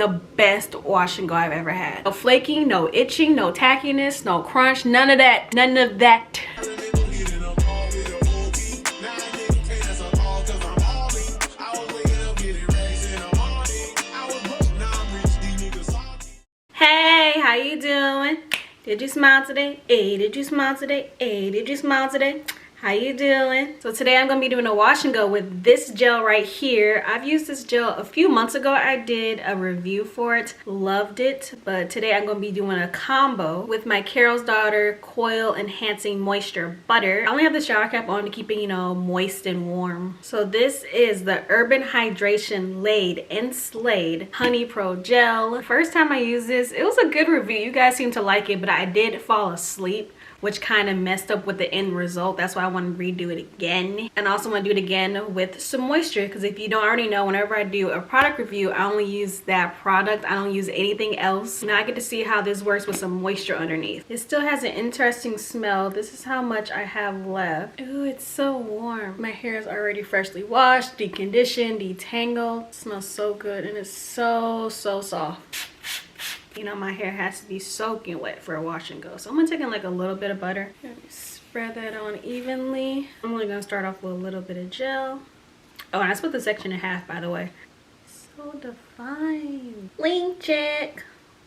the best wash and go I've ever had. No flaking, no itching, no tackiness, no crunch, none of that. None of that. Hey, how you doing? Did you smile today? Hey, did you smile today? Hey, did you smile today? How you doing? So today I'm gonna be doing a wash and go with this gel right here. I've used this gel a few months ago. I did a review for it, loved it. But today I'm gonna be doing a combo with my Carol's Daughter Coil Enhancing Moisture Butter. I only have the shower cap on to keep it, you know, moist and warm. So this is the Urban Hydration Laid and Slayed Honey Pro Gel. First time I used this, it was a good review. You guys seem to like it, but I did fall asleep, which kind of messed up with the end result. That's why I want to redo it again. And I also want to do it again with some moisture, because if you don't already know, whenever I do a product review, I only use that product. I don't use anything else. Now I get to see how this works with some moisture underneath. It still has an interesting smell. This is how much I have left. Ooh, it's so warm. My hair is already freshly washed, deconditioned, detangled. It smells so good, and it's so soft. You know, my hair has to be soaking wet for a wash and go. So I'm gonna take in like a little bit of butter. Let me spread that on evenly. I'm only gonna start off with a little bit of gel. Oh, and I split the section in half, by the way. So defined. Link check.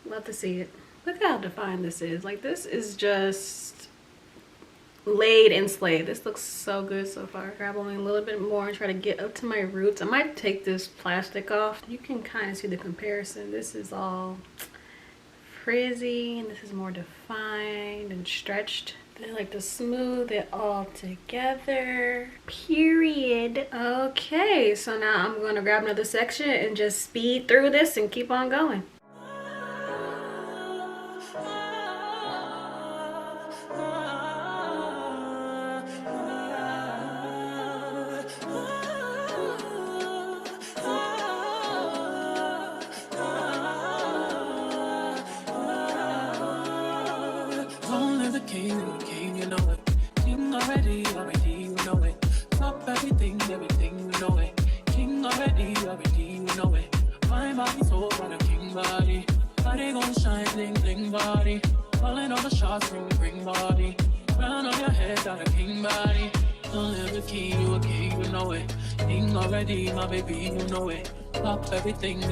Love to see it. Look how defined this is. Like, this is just laid and slayed. This looks so good so far. Grab only a little bit more and try to get up to my roots. I might take this plastic off. You can kind of see the comparison. This is all frizzy and this is more defined and stretched. I like to smooth it all together, period. Okay, so now I'm going to grab another section and just speed through this and keep on going.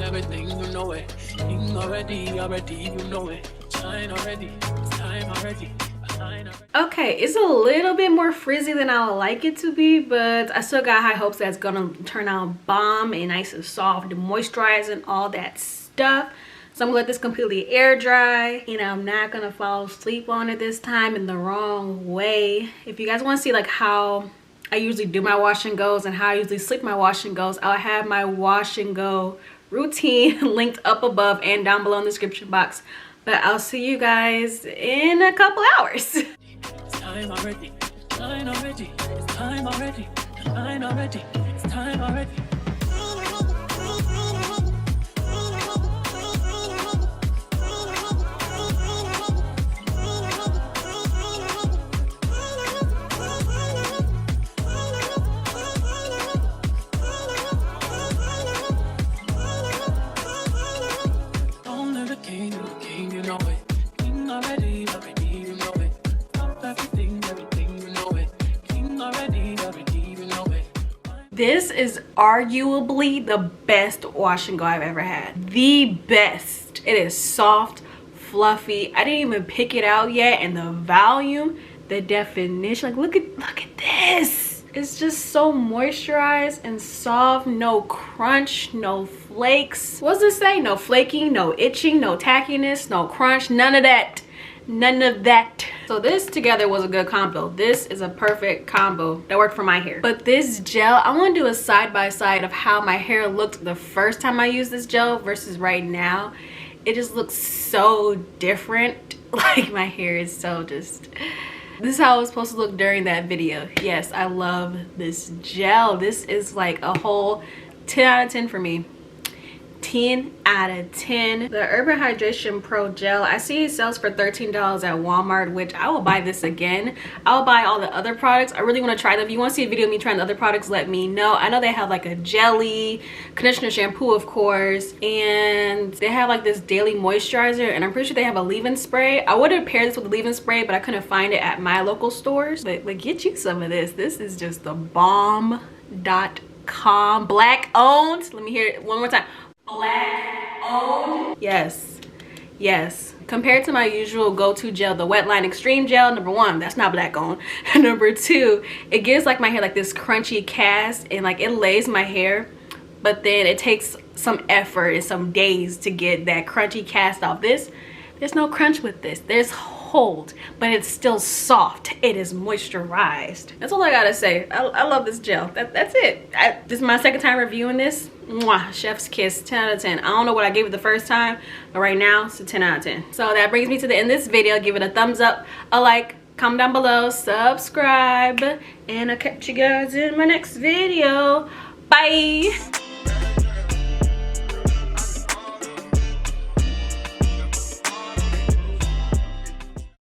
Everything, you know it. King already, you know it. Shine already, it's time already. Okay, it's a little bit more frizzy than I would like it to be, but I still got high hopes that it's gonna turn out bomb and nice and soft and moisturized and all that stuff. So I'm gonna let this completely air dry. You know, I'm not gonna fall asleep on it this time in the wrong way. If you guys want to see like how I usually do my wash and goes and how I usually sleep my wash and goes, I'll have my wash and go routine linked up above and down below in the description box. But I'll see you guys in a couple hours. It's time already, time already, it's time already, time already, it's time already. This is arguably the best wash and go I've ever had. The best. It is soft, fluffy. I didn't even pick it out yet, and the volume, the definition, like look at this. It's just so moisturized and soft. No crunch, no flakes. What does it say? No flaking, no itching, no tackiness, no crunch, none of that. None of that. So this together was a good combo. This is a perfect combo that worked for my hair. But this gel, I want to do a side-by-side of how my hair looked the first time I used this gel versus right now. It just looks so different. Like, my hair is so just... This is how it was supposed to look during that video. Yes, I love this gel. This is like a whole 10 out of 10 for me. 10 out of 10. The Urban Hydration Pro Gel, I see it sells for $13 at Walmart, which I will buy this again. I will buy all the other products. I really want to try them. If you want to see a video of me trying the other products, let me know. I know they have like a jelly, conditioner, shampoo, of course, and they have like this daily moisturizer, and I'm pretty sure they have a leave-in spray. I would have paired this with a leave-in spray, but I couldn't find it at my local stores. But get you some of this. This is just the bomb.com. Black owned. Let me hear it one more time. Black owned. Yes, yes. Compared to my usual go-to gel, the Wetline Extreme Gel, number one, that's not black owned. Number two, it gives like my hair like this crunchy cast, and like it lays my hair, but then it takes some effort and some days to get that crunchy cast off. There's no crunch with this. There's hold, but it's still soft. It is moisturized. That's all I gotta say. I love this gel. That's it. This is my second time reviewing this. Mwah, chef's kiss. 10 out of 10. I don't know what I gave it the first time, but right now it's a 10 out of 10. So that brings me to the end of this video. Give it a thumbs up, a like, comment down below, subscribe, and I'll catch you guys in my next video. Bye.